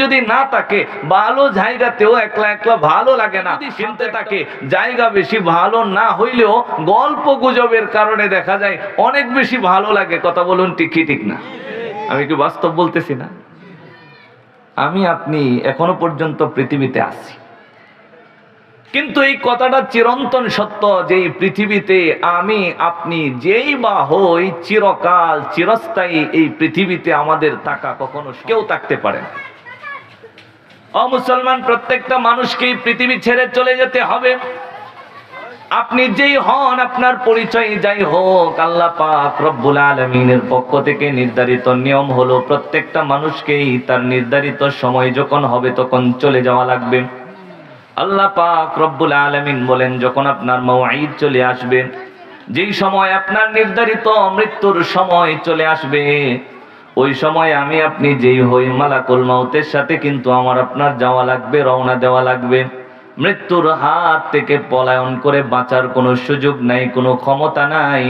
যদি না থাকে, ভালো জায়গাতেও একলা একলা ভালো লাগে না, কিনতে থাকে জায়গা বেশি ভালো না হইলেও গল্প গুজবের কারণে দেখা যায় অনেক বেশি ভালো লাগে। কথা বলুন ঠিক কি ঠিক না? আমি কি বাস্তব বলতেছি না? আমি আপনি এখনো পর্যন্ত পৃথিবীতে আছি, কিন্তু এই কথাটা চিরন্তন সত্য যে এই পৃথিবীতে আমি আপনি যেই বা হই, চিরকাল চিরস্থায়ী এই পৃথিবীতে আমাদের থাকা কখনো কেউ থাকতে পারে না। মুসলমান, প্রত্যেকটা মানুষকে পৃথিবী ছেড়ে চলে যেতে হবে। আপনি যেই হন, আপনার পরিচয় যাই হোক, আল্লাহ পাক রব্বুল আলামিনের পক্ষ থেকে নির্ধারিত নিয়ম হলো প্রত্যেকটা মানুষকেই তার নির্ধারিত সময় যখন হবে তখন চলে যাওয়া লাগবে। আল্লাহ পাক রব্বুল আলামিন বলেন, যখন আপনার মওঈদ চলে আসবে, যেই সময় আপনার নির্ধারিত মৃত্যুর সময় চলে আসবে, ওই সময় আমি আপনি যেই হই, মালাকুল মউতের সাথে কিন্তু আমার আপনার যাওয়া লাগবে, রওনা দেওয়া লাগবে। মৃত্যুর হাত থেকে পলায়ন করে বাঁচার কোনো সুযোগ নাই, কোনো ক্ষমতা নাই।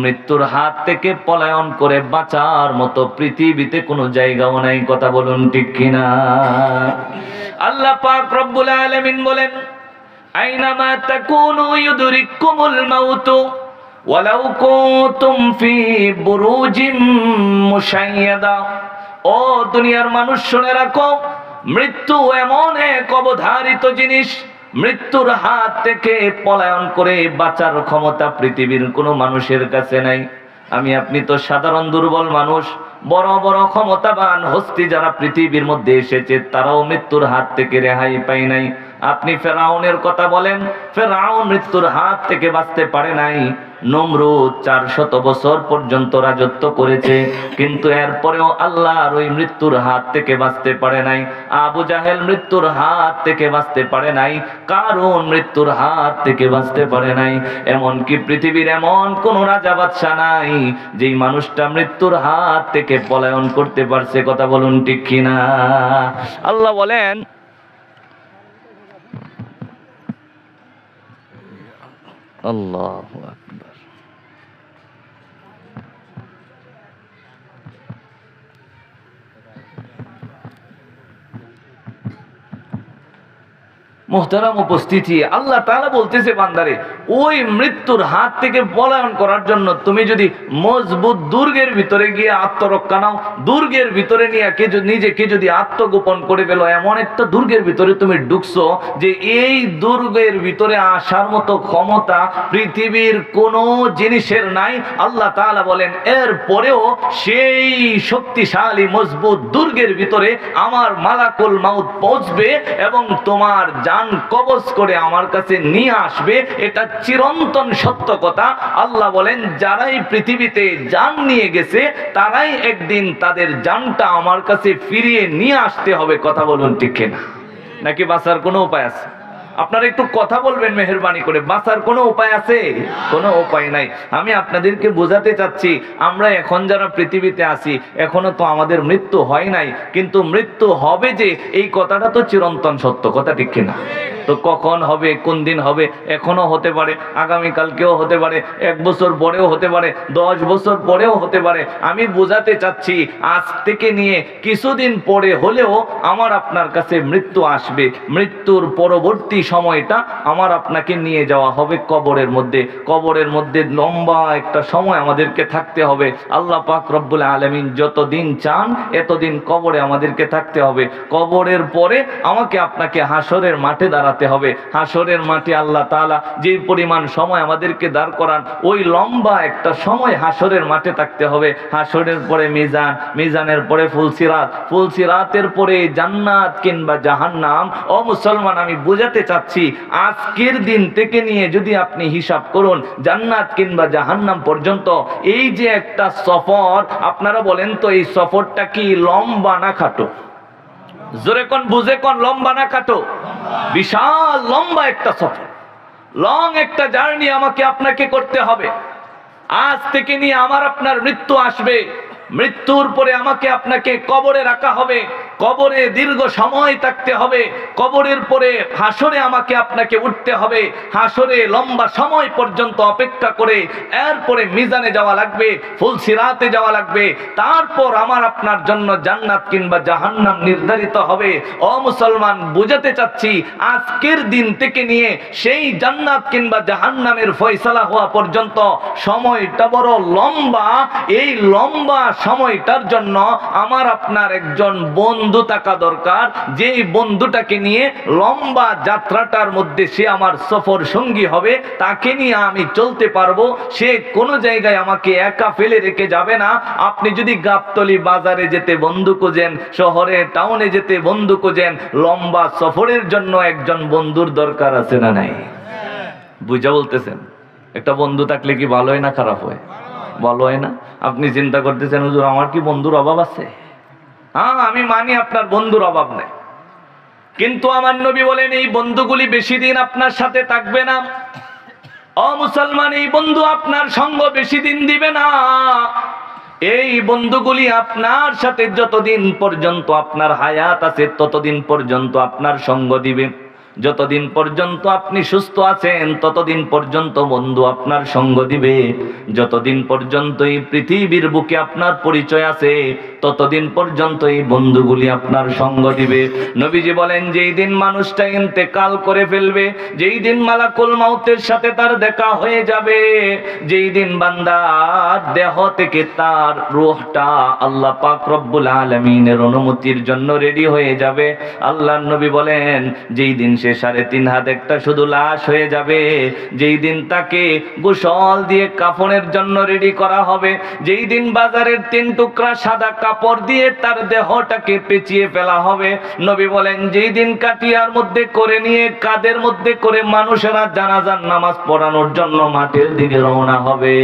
মৃত্যুর হাত থেকে পলায়ন করে বাঁচার মতো পৃথিবীতে কোনো জায়গাও নাই। কথা বলুন ঠিক কিনা? আল্লাহ পাক রব্বুল আলামিন বলেন, আইনামা তাকুনু ইউদরিকুমুল মাউত ওয়ালাউ কুনতুম ফি বুরুজিম মুশাইয়াদা। ও দুনিয়ার মানুষ, শুনে রাখো, মৃত্যু এমন এক অবধারিত জিনিস, মৃত্যুর হাত থেকে পলায়ন করে বাঁচার ক্ষমতা পৃথিবীর কোনো মানুষের কাছে নাই। আমি আপনি তো সাধারণ দুর্বল মানুষ। বড় বড় ক্ষমতাবান হস্তি যারা পৃথিবীর মধ্যে এসেছে, তারাও মৃত্যুর হাত থেকে রেহাই পায় নাই। আপনি ফেরাউনের কথা বলেন, ফেরাউন মৃত্যুর হাত থেকে বাঁচতে পারে নাই। নমরুদ 400 বছর পর্যন্ত রাজত্ব করেছে, কিন্তু এরপরেও আল্লাহর ওই মৃত্যুর হাত থেকে বাঁচতে পারে নাই। আবু জাহেল মৃত্যুর হাত থেকে বাঁচতে পারে নাই, কারণ মৃত্যুর হাত থেকে বাঁচতে পারে নাই। এমনকি পৃথিবীর এমন কোন রাজা বাদশা নাই যেই মানুষটা মৃত্যুর হাত থেকে পলায়ন করতে পারছে। কথা বলুন ঠিক কিনা? আল্লাহ বলেন, আল্লাহু আকবার। মুহতারাম উপস্থিতি, আল্লাহ তাআলা বলতেছে, বান্দারে, ওই মৃত্যুর হাত থেকে পলায়ন করার জন্য তুমি যদি মজবুত দুর্গের ভিতরে গিয়ে আত্মরক্ষা নাও, দুর্গের ভিতরে নিয়ে নিজেকে যদি আত্মগোপন করে ফেলো, এমন একটা দুর্গের ভিতরে তুমি ঢুকছো যে এই দুর্গের ভিতরে আসার মতো ক্ষমতা পৃথিবীর কোনো জিনিসের নাই। আল্লাহ তাআলা বলেন, এরপরেও সেই শক্তিশালী মজবুত দুর্গের ভিতরে আমার মালাকুল মাউত পৌঁছবে এবং তোমার জান কবজ করে আমার কাছে নিয়ে আসবে। এটা চিরন্তন সত্য কথা। আল্লাহ বলেন, যারাই পৃথিবীতে জান নিয়ে গেছে, তারাই একদিন তাদের জানটা আমার কাছে ফিরিয়ে নিয়ে আসতে হবে। কথা বলুন ঠিক কিনা? নাকি বাঁচার কোনো উপায় আছে? আপনারা একটু কথা বলবেন মেহেরবানি করে। বাঁচার কোনো উপায় আছে? কোনো উপায় নাই। আমি আপনাদেরকে বোঝাতে চাচ্ছি, আমরা এখন যারা পৃথিবীতে আছি, এখনো তো আমাদের মৃত্যু হয় নাই, কিন্তু মৃত্যু হবে যে এই কথাটা তো চিরন্তন সত্য। কথা ঠিক কিনা? তো কখন হবে, কোন দিন হবে, এখনো হতে পারে, আগামীকালকেও হতে পারে, 1 বছর পরেও হতে পারে, 10 বছর পরেও হতে পারে। আমি বোঝাতে চাচ্ছি, আজ থেকে নিয়ে কিছুদিন পরে হলেও আমার আপনার কাছে মৃত্যু আসবে। মৃত্যুর পরবর্তী সময়টা আমার আপনাকে নিয়ে যাওয়া হবে কবরের মধ্যে। কবরের মধ্যে লম্বা একটা সময় আমাদেরকে থাকতে হবে। আল্লাহ পাক রব্বুল আলামিন যতদিন চান এতদিন কবরে আমাদেরকে থাকতে হবে। কবরের পরে আমাকে আপনাকে হাসরের মাঠে দাঁড়াতে হবে। হাসরের মাঠে আল্লাহ তাআলা যে পরিমাণ সময় আমাদেরকে দাঁড় করান, ওই লম্বা একটা সময় হাসরের মাঠে থাকতে হবে। হাসরের পরে মিজান, মিজানের পরে ফুলসিরাত, ফুলসিরাতের পরে জান্নাত কিংবা জাহান্নাম। ও মুসলমান, আমি বোঝাতে চাচ্ছি, আজকের দিন থেকে নিয়ে যদি আপনি হিসাব করুন জান্নাত কিংবা জাহান্নাম পর্যন্ত, এই যে একটা সফর, আপনারা বলেন তো এই সফরটা কি লম্বা না খাটো? জোরে কোন, বুঝে কোন, লম্বা না খাটো? বিশাল লম্বা একটা সফর, লং একটা জার্নি আমাকে আপনাকে করতে হবে। আজ থেকে নিয়ে আমার আপনার মৃত্যু আসবে, মৃত্যুর পরে আমাকে আপনাকে কবরে রাখা হবে, কবরে দীর্ঘ সময় থাকতে হবে, কবরের পরে হাসরে আমাকে আপনাকে উঠতে হবে, হাসরে লম্বা সময় পর্যন্ত অপেক্ষা করে এরপরে মিজানে যাওয়া লাগবে, ফুলসিরাতে যাওয়া লাগবে, তারপর আমার আপনার জন্য জান্নাত কিংবা জাহান্নাম নির্ধারিত হবে। ও মুসলমান, বুঝাতে চাচ্ছি আজকের দিন থেকে নিয়ে সেই জান্নাত কিংবা জাহান্নামের ফয়সালা হওয়া পর্যন্ত সময়টা বড় লম্বা। এই লম্বা সময়টার জন্য আমার আপনার একজন বন্ধু থাকা দরকার, যেই বন্ধুটাকে নিয়ে লম্বা যাত্রাটার মধ্যে সে আমার সফর সঙ্গী হবে, তাকে নিয়ে আমি চলতে পারবো, সে কোনো জায়গায় আমাকে একা ফেলে রেখে যাবে না। আপনি যদি গাবতলী বাজারে যেতে বন্ধু খোঁজেন, শহরে টাউনে যেতে বন্ধু খোঁজেন, লম্বা সফরের জন্য একজন বন্ধুর দরকার আছে না নাই? বুঝা বলতেছেন? একটা বন্ধু থাকলে কি ভালো হয় না খারাপ হয়? ভালো হয় না? আপনি চিন্তা করতেছেন, হুজুর আমার কি বন্ধুর অভাব আছে? হ্যাঁ, আমি মানি আপনার বন্ধুর অভাব নেই, কিন্তু আমার নবী বলেন এই বন্ধুগুলি বেশি দিন আপনার সাথে থাকবে না। ও মুসলমান, এই বন্ধু আপনার সঙ্গ বেশি দিন দিবে না। এই বন্ধুগুলি আপনার সাথে যতদিন পর্যন্ত আপনার হায়াত আছে ততদিন পর্যন্ত আপনার সঙ্গ দিবে, যতদিন পর্যন্ত আপনি সুস্থ আছেন ততদিন পর্যন্ত বন্ধু আপনার সঙ্গ দিবে, যতদিন পর্যন্ত এই পৃথিবীর বুকে আপনার পরিচয় আছে ততদিন পর্যন্ত এই বন্ধুগুলি আপনার সঙ্গ দিবে। নবীজি বলেন যেই দিন মানুষটা ইন্তেকাল করে ফেলবে, যেই দিন মালাকুল মাউতের সাথে তার দেখা হয়ে যাবে, যেই দিন বান্দার দেহ থেকে তার রূহটা আল্লাহ পাক রব্বুল আলামিনের অনুমতির জন্য রেডি হয়ে যাবে, আল্লাহর নবী বলেন যেই দিন সে 3.5 হাত একটা শুধু লাশ হয়ে যাবে, যেই দিন তাকে গোসল দিয়ে কাফনের জন্য রেডি করা হবে, যেই দিন বাজারের 3 টুকরা সাদা কাপড় দিয়ে তার দেহটাকে পেঁচিয়ে ফেলা হবে, নবী বলেন যেই দিন কাটিয়ার মধ্যে করে নিয়ে কাঁধের মধ্যে করে মানুষেরা জানাজার নামাজ পড়ানোর জন্য মাঠের দিকে রওনা হবে,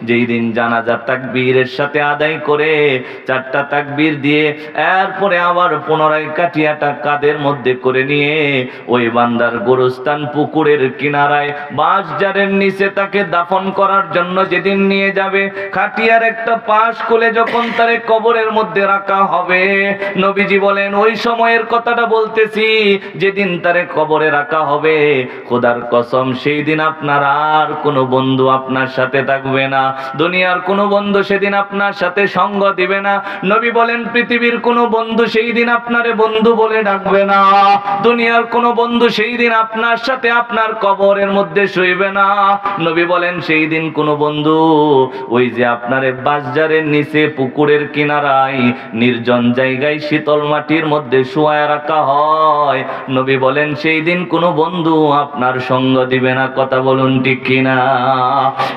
যেই দিন জানাজার তাকবীরের সাথে আদায় করে 4টা তাকবীর দিয়ে এরপরে আবার পুনরায় কাটিয়াটা কাঁধের মধ্যে করে নিয়ে ওই বান্দার গোরস্থান পুকুরের কিনারায় বাঁশঝাড়ের নিচে তাকে দাফন করার জন্য যেদিন নিয়ে যাবে, খাটিয়ার একটা পাশ খুলে যখন তারে কবরের মধ্যে রাখা হবে, নবীজি বলেন ওই সময়ের কথাটা বলতেছি, যেদিন তারে কবরে রাখা হবে, খোদার কসম সেই দিন আপনার আর কোনো বন্ধু আপনার সাথে থাকবে না, দুনিয়ার কোনো বন্ধু সেদিন আপনার সাথে সঙ্গ দিবে না। নবী বলেন পৃথিবীর কোনো বন্ধু সেই দিন আপনারে বন্ধু বলে ডাকবে না, দুনিয়ার কোনো বন্ধু সেই দিন আপনার সাথে আপনার কবরের মধ্যে শুইবে না। নবী বলেন সেই দিন কোনো বন্ধু ওই যে আপনারে বাঁশঝাড়ের নিচে পুকুরের কিনারায় নির্জন জায়গায় শীতল মাটির মধ্যে শুয়ায় রাখা হয়, নবী বলেন সেই দিন কোনো বন্ধু আপনার সঙ্গ দিবে না। কথা বলুন ঠিক কিনা?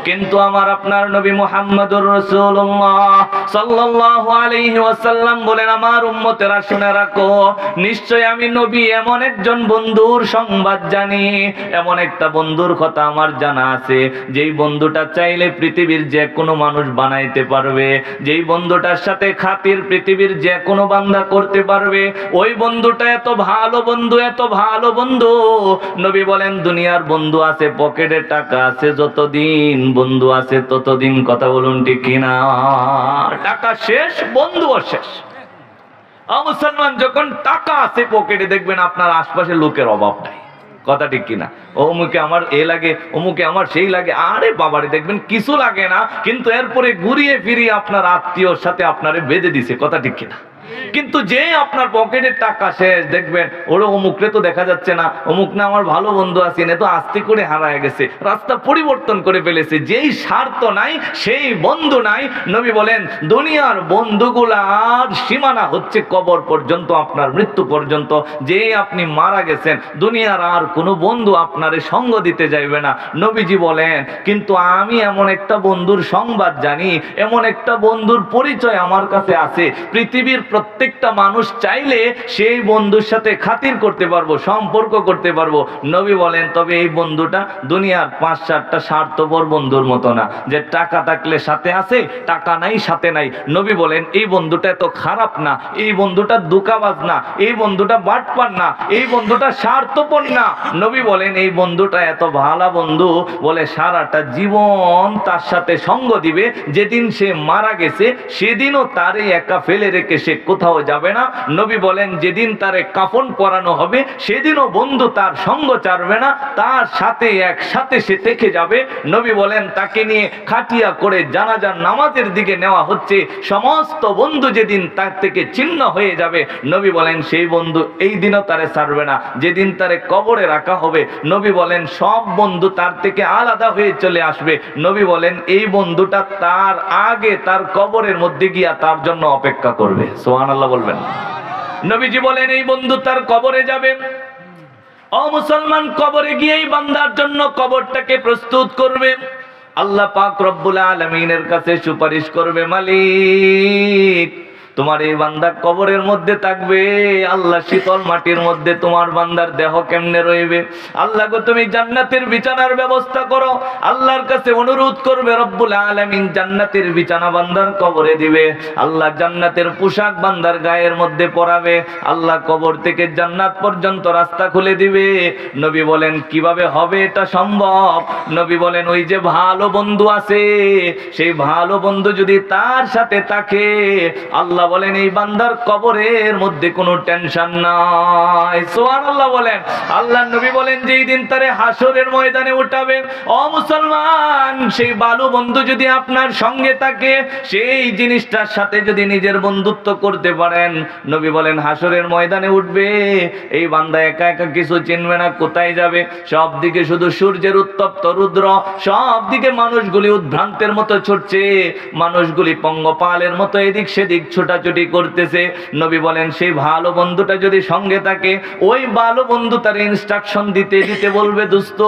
কিন্তু আমার আপনার নবী মুহাম্মদুর রাসূলুল্লাহ সাল্লাল্লাহু আলাইহি ওয়াসাল্লাম বলেন আমার উম্মতেরা শুনে রাখো, নিশ্চয় আমি নবী এমন একজন বন্ধুর সংবাদ জানি, এমন একটা বন্ধুর কথা আমার জানা আছে, যেই বন্ধুটা চাইলে পৃথিবীর যে কোনো মানুষ বানাইতে পারবে, যেই বন্ধুটার সাথে খাতির পৃথিবীর যে কোনো বান্দা করতে পারবে, ওই বন্ধুটা এত ভালো বন্ধু, এত ভালো বন্ধু। নবী বলেন দুনিয়ার বন্ধু আছে, পকেটে টাকা আছে, যতদিন বন্ধু আছে ততদিন। কথা বলুন ঠিক কিনা? টাকা শেষ, বন্ধুও শেষ। মুসলমান, যখন টাকা আছে পকেটে, দেখবেন আপনার আশপাশে লোকের অভাব নাই। কথা ঠিক কিনা? অমুকে আমার এ লাগে, অমুকে আমার সেই লাগে, আরে বাবারে দেখবেন কিছু লাগে না, কিন্তু এরপরে ঘুরিয়ে ফিরিয়ে আপনার আত্মীয়র সাথে আপনারে বেঁধে দিছে। কথা ঠিক কিনা? কিন্তু যে আপনার পকেটের টাকা শেষ, দেখবেন ওরে অমুকরে তো দেখা যাচ্ছে না, অমুক না আমার ভালো বন্ধু আছেন, এ তো আস্তে করে হারায় গেছে, রাস্তা পরিবর্তন করে ফেলেছে, যেই স্বার্থ নাই সেই বন্ধু নাই। নবী বলেন দুনিয়ার বন্ধুগুলার সীমানা হচ্ছে কবর পর্যন্ত, আপনার মৃত্যু পর্যন্ত। যেই আপনি মারা গেছেন, দুনিয়ার আর কোনো বন্ধু আপনারে সঙ্গ দিতে যাইবে না। নবীজি বলেন কিন্তু আমি এমন একটা বন্ধুর সংবাদ জানি, এমন একটা বন্ধুর পরিচয় আমার কাছে আছে, পৃথিবীর প্রত্যেকটা মানুষ চাইলে সেই বন্ধুর সাথে খাতির করতে পারবো, সম্পর্ক করতে পারবো। নবী বলেন তবে এই বন্ধুটা দুনিয়ার 5-7টা স্বার্থপর বন্ধুর মতো না, যে টাকা থাকলে সাথে আছে, টাকা নাই সাথে নাই। নবী বলেন এই বন্ধুটা এত খারাপ না, এই বন্ধুটা ধোঁকাবাজ না, এই বন্ধুটা বাটপার না, এই বন্ধুটা স্বার্থপর না। নবী বলেন এই বন্ধুটা এত ভালো বন্ধু, বলে সারাটা জীবন তার সাথে সঙ্গ দিবে, যেদিন সে মারা গেছে সেদিনও তারে একা ফেলে রেখে সে কোথাও যাবে না। নবী বলেন যেদিন তারে কাফন পরানো হবে সেদিনও বন্ধু তার সঙ্গ ছাড়বে না, তার সাথে একসাথে সে থেকে যাবে। নবী বলেন তাকে নিয়ে খাটিয়া করে জানাজার নামাজের দিকে নেওয়া হচ্ছে, সমস্ত বন্ধু যেদিন তার থেকে ছিন্ন হয়ে যাবে, নবী বলেন সেই বন্ধু এই দিনও তারে ছাড়বে না। যেদিন তারে কবরে রাখা হবে, নবী বলেন সব বন্ধু তার থেকে আলাদা হয়ে চলে আসবে। নবী বলেন এই বন্ধুটা তার আগে তার কবরের মধ্যে গিয়া তার জন্য অপেক্ষা করবে। সুবহানাল্লাহ বলবেন। নবীজি বলেন এই বন্ধু তার কবরে যাবে। ও মুসলমান, কবরে গিয়েই বান্দার জন্য কবরটাকে প্রস্তুত করবে। আল্লাহ পাক রব্বুল আলামিনের কাছে সুপারিশ করবে, মালিক তোমার এই বান্দা কবরের মধ্যে থাকবে, আল্লাহ শীতল মাটির মধ্যে তোমার বান্দার দেহ কেমনে রইবে? আল্লাহ গো তুমি জান্নাতের বিছানার ব্যবস্থা করো। আল্লাহর কাছে অনুরোধ করবে, রব্বুল আলামিন জান্নাতের বিছানা বান্দার কবরে দিবে, আল্লাহ জান্নাতের পোশাক বান্দার গায়ের মধ্যে পরাবে, আল্লাহ কবর থেকে জান্নাত পর্যন্ত রাস্তা খুলে দিবে। নবী বলেন কিভাবে হবে এটা সম্ভব? নবী বলেন ওই যে ভালো বন্ধু আছে, সেই ভালো বন্ধু যদি তার সাথে থাকে, আল্লাহ বলেন এই বান্দার কবরের মধ্যে কোনো টেনশন নাই। সুবহানাল্লাহ বলেন। আল্লাহর নবী বলেন যেই দিন তারে হাসরের ময়দানে উঠাবে, ও মুসলমান সেই ভালো বন্ধু যদি আপনার সঙ্গে থাকে, সেই জিনিসটার সাথে যদি নিজের বন্ধুত্ব করতে পারেন, নবী বলেন হাসরের ময়দানে উঠবে, এই বান্দা একা একা কিছু চিনবে না, কোথায় যাবে? সব দিকে শুধু সূর্যের উত্তপ্ত রুদ্র, সব দিকে মানুষগুলি উদ্ভ্রান্তের মতো ছুটছে, মানুষগুলি পঙ্গপালের মতো এদিক সেদিক ছোটাছুটি করতেছে। নবী বলেন সেই ভালো বন্ধুটা যদি সঙ্গে থাকে, ওই ভালো বন্ধু তার ইনস্ট্রাকশন দিতে দিতে বলবে, দোস্ত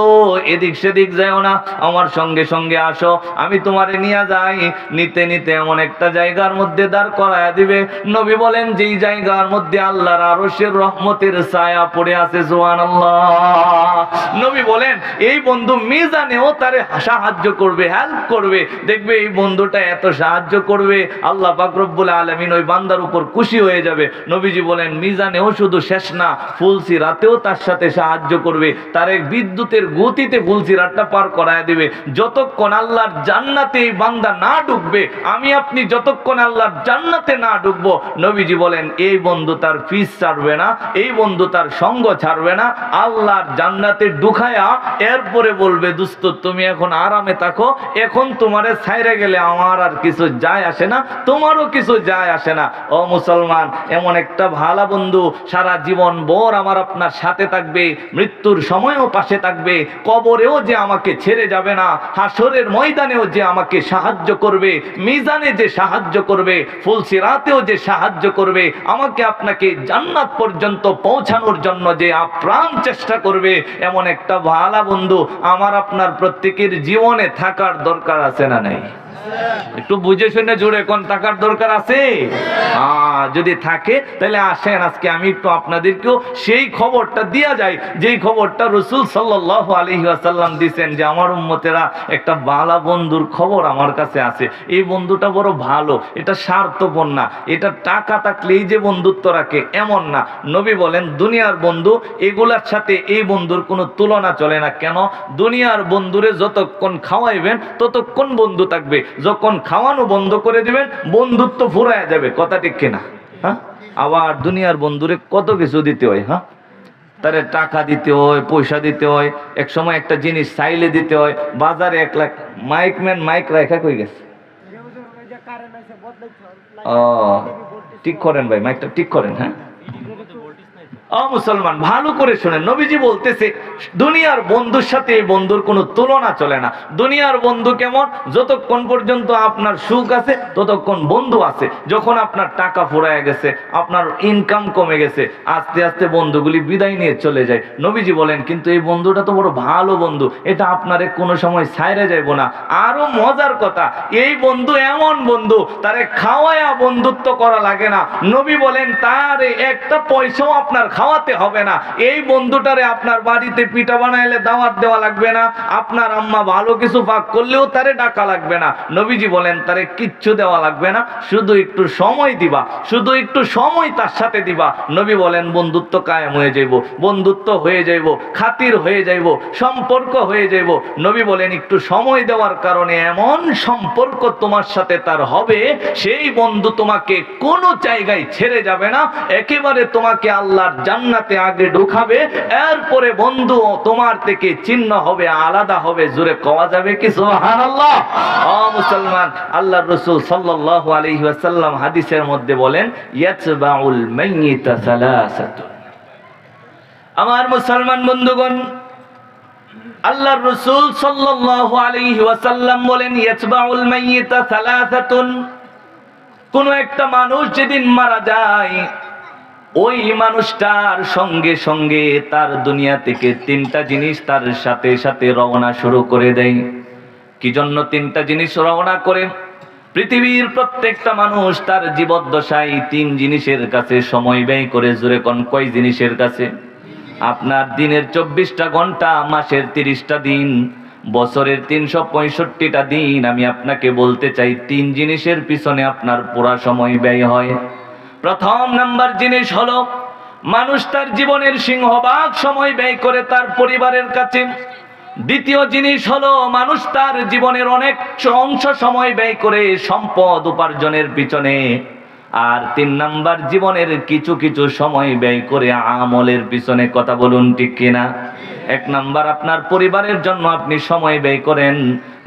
এদিক সেদিক যাও না, আমার সঙ্গে সঙ্গে আসো, আমি তোমারে নিয়ে যাই। নিতে নিতে এমন একটা জায়গার মধ্যে দাঁড় করায়া দিবে, নবী বলেন যেই জায়গার মধ্যে আল্লাহর আরশের রহমতের ছায়া পড়ে আছে। সুবহানাল্লাহ। নবী বলেন এই বন্ধু মিজানেও তারে সাহায্য করবে, হেল্প করবে। দেখবে এই বন্ধুটা এত সাহায্য করবে, আল্লাহ পাক রব্বুল আলামিন ওই বান্দার উপর খুশি হয়ে যাবে। নবীজি বলেন মিজানেও শুধু শেষ না, ফুলসিরাতেও তার সাথে সাহায্য করবে, তার এক বিদ্যুতের গতিতে ফুলসিরাতটা পার করায় দিবে। যতক্ষণ আল্লাহর জান্নাতে এই বান্দা না ঢুকবে, আমি আপনি যতক্ষণ আল্লাহর জান্নাতে না ঢুকবো, নবীজি বলেন এই বন্ধু তার ফিস ছাড়বে না, এই বন্ধু তার সঙ্গ ছাড়বে না। আল্লাহর জান্নাতে ঢুকায়া এরপরে বলবে, দোস্ত তুমি এখন আরামে থাকো, এখন তোমারে ছাইরে গেলে আমার আর কিছু যায় আসে না, তোমারও কিছু যায় আসে না। ও মুসলমান, এমন একটা ভালো বন্ধু সারা জীবন ভর আমার আপনার সাথে থাকবে, মৃত্যুর সময়ও পাশে থাকবে, কবরেও যে আমাকে ছেড়ে যাবে না, হাসরের ময়দানেও যে আমাকে সাহায্য করবে, মিজানে যে সাহায্য করবে, ফুলসিরাতেও যে সাহায্য করবে, আমাকে আপনাকে জান্নাত পর্যন্ত পৌঁছানোর জন্য যে আপ্রাণ চেষ্টা করবে, এমন একটা ভালো বন্ধু আমার আপনার প্রত্যেকের জীবনে থাকার দরকার আছে না নাই? একটু বুঝে শুনে জুড়ে কোন থাকার দরকার আছে? যদি থাকে তাহলে আসেন আজকে আমি একটু আপনাদেরকেও সেই খবরটা দিয়া যায়, যেই খবরটা রাসূল সাল্লাল্লাহু আলাইহি ওয়াসাল্লাম দিয়েছেন, যে আমার উম্মতেরা একটা ভালো বন্ধুর খবর আমার কাছে আছে। এই বন্ধুটা বড় ভালো, এটা স্বার্থপর না, এটা টাকা থাকলেই যে বন্ধুত্ব রাখে এমন না। নবী বলেন দুনিয়ার বন্ধু এগুলার সাথে এই বন্ধুর কোনো তুলনা চলে না। কেন? দুনিয়ার বন্ধুরে যতক্ষণ খাওয়াইবেন ততক্ষণ বন্ধু থাকবে, যখন খাওয়ানো বন্ধ করে দিবেন বন্ধুত্ব ফুরায় যাবে। কথা ঠিক কিনা? হ্যাঁ, আবার দুনিয়ার বন্ধুরে কত কিছু দিতে হয়, হ্যাঁ, তারে টাকা দিতে হয়, পয়সা দিতে হয়, এক সময় একটা জিনিস চাইলে দিতে হয়। বাজারে 1 লাখ মাইকম্যান মাইক রাখা কই গেছে? ও ঠিক করেন ভাই, মাইকটা ঠিক করেন। হ্যাঁ মুসলমান ভালো করে শুনেন, নবীজি বলতেছে দুনিয়ার বন্ধুর সাথে এই বন্ধুর কোনো তুলনা চলে না। দুনিয়ার বন্ধু কেমন? যতক্ষণ পর্যন্ত আপনার সুখ আছে ততক্ষণ বন্ধু আছে। যখন আপনার টাকা ফুরায় গেছে, আপনার ইনকাম কমে গেছে, আস্তে আস্তে বন্ধুগুলি বিদায় নিয়ে চলে যায়। নবীজি বলেন কিন্তু এই বন্ধুটা তো বড় ভালো বন্ধু, এটা আপনারে কোনো সময় ছাইরে যাইব না। আরো মজার কথা, এই বন্ধু এমন বন্ধু তারে খাওয়ায়া বন্ধুত্ব করা লাগে না। নবী বলেন তার একটা পয়সাও আপনার খাওয়াতে হবে না। এই বন্ধুটারে আপনার বাড়িতে পিঠা বানাইলে দাওয়াত দেওয়া লাগবে না, আপনার আম্মা ভালো কিছু পাক করলেও তারে ডাকা লাগবে না। নবীজি বলেন তারে কিচ্ছু দেওয়া লাগবে না, শুধু একটু সময় দিবা, শুধু একটু সময় তার সাথে দিবা। নবী বলেন বন্ধুত্ব কায়েম হয়ে যাইব, বন্ধুত্ব হয়ে যাইব, খাতির হয়ে যাইব, সম্পর্ক হয়ে যাইব। নবী বলেন একটু সময় দেওয়ার কারণে এমন সম্পর্ক তোমার সাথে তার হবে, সেই বন্ধু তোমাকে কোনো জায়গায় ছেড়ে যাবে না, একেবারে তোমাকে আল্লাহর জান্নাতে আগে ঢুকাবে, এরপরে বন্ধু তোমার থেকে চিহ্ন হবে, আলাদা হবে। জোরে কওয়া যাবে কি সুবহানাল্লাহ? মুসলমান, আল্লাহর রাসূল সাল্লাল্লাহু আলাইহি ওয়াসাল্লাম হাদিসের মধ্যে বলেন ইয়াতবাউল মাইয়িতা সালাসাতুন। আমার মুসলমান বন্ধুগণ, আল্লাহর রাসূল সাল্লাল্লাহু আলাইহি ওয়াসাল্লাম বলেন ইয়াতবাউল মাইয়িতা সালাসাতুন। কোন একটা মানুষ যেদিন মারা যায়, ওই মানুষটার সঙ্গে সঙ্গে তার দুনিয়া থেকে তিনটা জিনিস তার সাথে সাথে রওনা শুরু করে দেয়। কি জন্য তিনটা জিনিস রওনা করে? পৃথিবীর প্রত্যেকটা মানুষ তার জীবদ্দশায় তিন জিনিসের কাছে সময় ব্যয় করে। জোরে কোন কয় জিনিসের কাছে? আপনার দিনের 24টা ঘন্টা, মাসের 30টা দিন, বছরের 365টা দিন, আমি আপনাকে বলতে চাই তিন জিনিসের পিছনে আপনার পুরা সময় ব্যয় হয়। প্রথম নাম্বার জিনিস হলো মানুষ তার জীবনের সিংহভাগ সময় ব্যয় করে তার পরিবারের কাছে। দ্বিতীয় জিনিস হলো মানুষ তার জীবনের অনেক অংশ সময় ব্যয় করে সম্পদ উপার্জনের পিছনে। আর তিন নাম্বার জীবনের কিছু কিছু সময় ব্যয় করে আমলের পিছনে। কথা বলুন ঠিক কিনা? এক নাম্বার আপনার পরিবারের জন্য আপনি সময় ব্যয় করেন,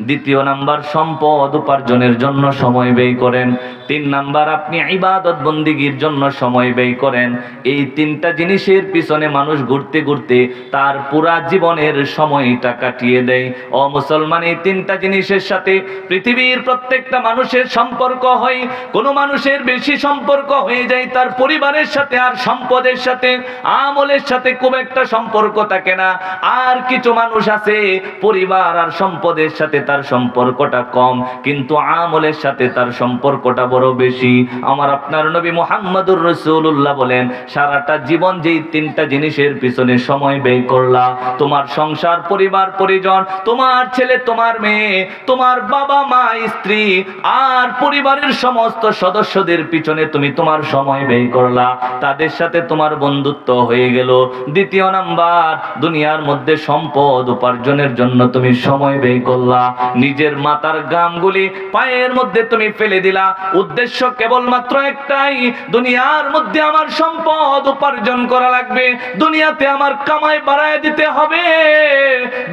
দ্বিতীয় নাম্বার সম্পদ উপার্জনের জন্য সময় ব্যয় করেন, তিন নাম্বার আপনি ইবাদত বন্দিগির জন্য সময় ব্যয় করেন। এই তিনটা জিনিসের পিছনে মানুষ ঘুরতে ঘুরতে তার পুরা জীবনের সময়টা কাটিয়ে দেয়। ও মুসলমান, এই তিনটা জিনিসের সাথে পৃথিবীর প্রত্যেকটা মানুষের সম্পর্ক হয়। কোনো মানুষের বেশি সম্পর্ক হয়ে যায় তার পরিবারের সাথে, আর সম্পদের সাথে, আমলের সাথে খুব একটা সম্পর্ক থাকে না। আর কিছু মানুষ আছে পরিবার আর সম্পদের সাথে তার সম্পর্কটা কম, কিন্তু আমলের সাথে তার সম্পর্কটা বড় বেশি। আমার আপনার নবী মুহাম্মদুর রাসূলুল্লাহ বলেন সারাটা জীবন যেই তিনটা জিনিসের পিছনে সময় ব্যয় করলা, তোমার সংসার, পরিবার পরিজন, তোমার ছেলে, তোমার মেয়ে, তোমার বাবা মা, স্ত্রী আর পরিবারের সমস্ত সদস্যদের পিছনে তুমি তোমার সময় ব্যয় করলা, তাদের সাথে তোমার বন্ধুত্ব হয়ে গেল। দ্বিতীয় নাম্বার, দুনিয়ার মধ্যে সম্পদ উপার্জনের জন্য তুমি সময় ব্যয় করলা, নিজের মাথার ঘামগুলি পায়ের মধ্যে তুমি ফেলে দিলা। উদ্দেশ্য কেবলমাত্র একটাই, দুনিয়ার মধ্যে আমার সম্পদ উপার্জন করা লাগবে, দুনিয়াতে আমার কামাই বাড়ায় দিতে হবে,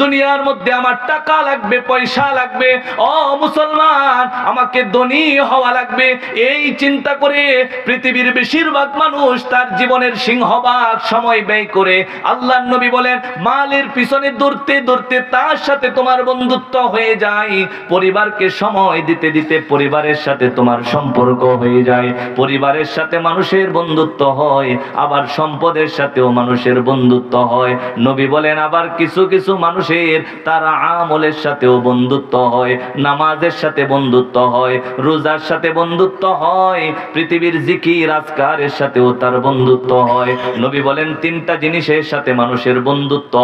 দুনিয়ার মধ্যে আমার টাকা লাগবে, পয়সা লাগবে, ও মুসলমান আমাকে ধনী হওয়া লাগবে। এই চিন্তা করে পৃথিবীর বেশিরভাগ মানুষ তার জীবনের সিংহভাগ সময় ব্যয় করে। আল্লাহর নবী বলেন মালের পিছনে দৌড়তে দৌড়তে তার সাথে তোমার বন্ধুত্ব হয়ে যায়, পরিবারকে সময় দিতে দিতে পরিবারের সাথে তোমার সম্পর্ক হয়ে যায়, পরিবারের সাথে মানুষের বন্ধুত্ব হয়, আবার সম্পদের সাথেও মানুষের বন্ধুত্ব হয়। নবী বলেন আবার কিছু কিছু মানুষের তারা আমলের সাথেও বন্ধুত্ব হয়, নামাজের সাথে বন্ধুত্ব হয়, রোজার সাথে বন্ধুত্ব হয়, পৃথিবীর জিকির আজকারের সাথেও তার বন্ধুত্ব হয়। নবী বলেন তিনটা জিনিসের সাথে মানুষের বন্ধুত্ব।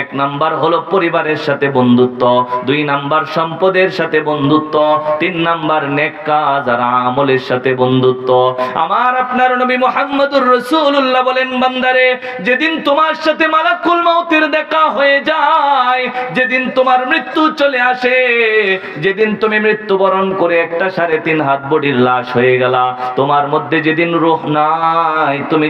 এক নাম্বার হলো পরিবারের সাথে বন্ধুত্ব, দুই নাম্বার সম্পদের সাথে বন্ধুত্ব, তিন নাম্বার নেক কাজ আর আমলের সাথে বন্ধুত্ব। আমার আপনার নবী মুহাম্মদুর রাসূলুল্লাহ বলেন বান্দারে, যেদিন তোমার সাথে মালাকুল মউতের দেখা হয়ে যায়, যেদিন তোমার মৃত্যু চলে আসে, যেদিন তুমি মৃত্যুবরণ করে একটা 3.5 হাত বডির লাশ হয়ে গেলা, তোমার মধ্যে যেদিন রূহ নাই, তুমি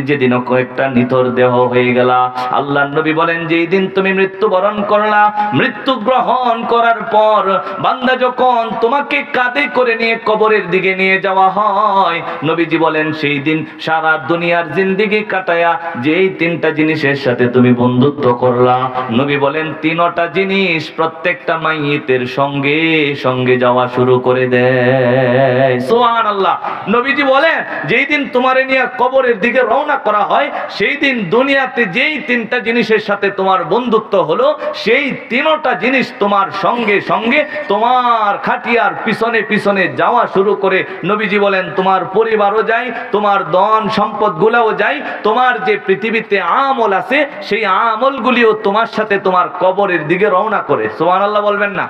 যেদিন একটা নিথর দেহ হয়ে গেলা, আল্লাহর নবী বলেন যেই দিন তুমি মৃত্যুবরণ করলা, মৃত্যু গ্রহণ করার পর বান্দা যখন তোমাকে কাঁধে করে নিয়ে কবরের দিকে নিয়ে যাওয়া হয়, নবীজি বলেন সেই দিন সারা দুনিয়ার জিন্দেগি কাটায়া যেই তিনটা জিনিসের সাথে তুমি বন্ধুত্ব করলা, নবী বলেন তিনটা জিনিস প্রত্যেকটা মাইয়িতের সঙ্গে সঙ্গে যাওয়া শুরু করে দেয়। সুবহানাল্লাহ। নবীজি বলেন যেই দিন তোমারে নিয়ে কবরের দিকে রওনা করা হয়, সেই দিন দুনিয়াতে যেই তিনটা জিনিসের সাথে তোমার বন্ধুত্ব হলো, সেই তিনটা জিনিস তোমার সঙ্গে সঙ্গে তোমার খাটিয়ার পিছনে পিছনে যাওয়া শুরু করে। নবীজি বলেন তোমার পরিবারও যায়, তোমার ধন সম্পদ গুলাও যায়, তোমার যে পৃথিবীতে আমল আছে সেই আমলগুলিও তোমার সাথে তোমার কবরের দিকে রওনা করে। সুবহানাল্লাহ বলবেন না?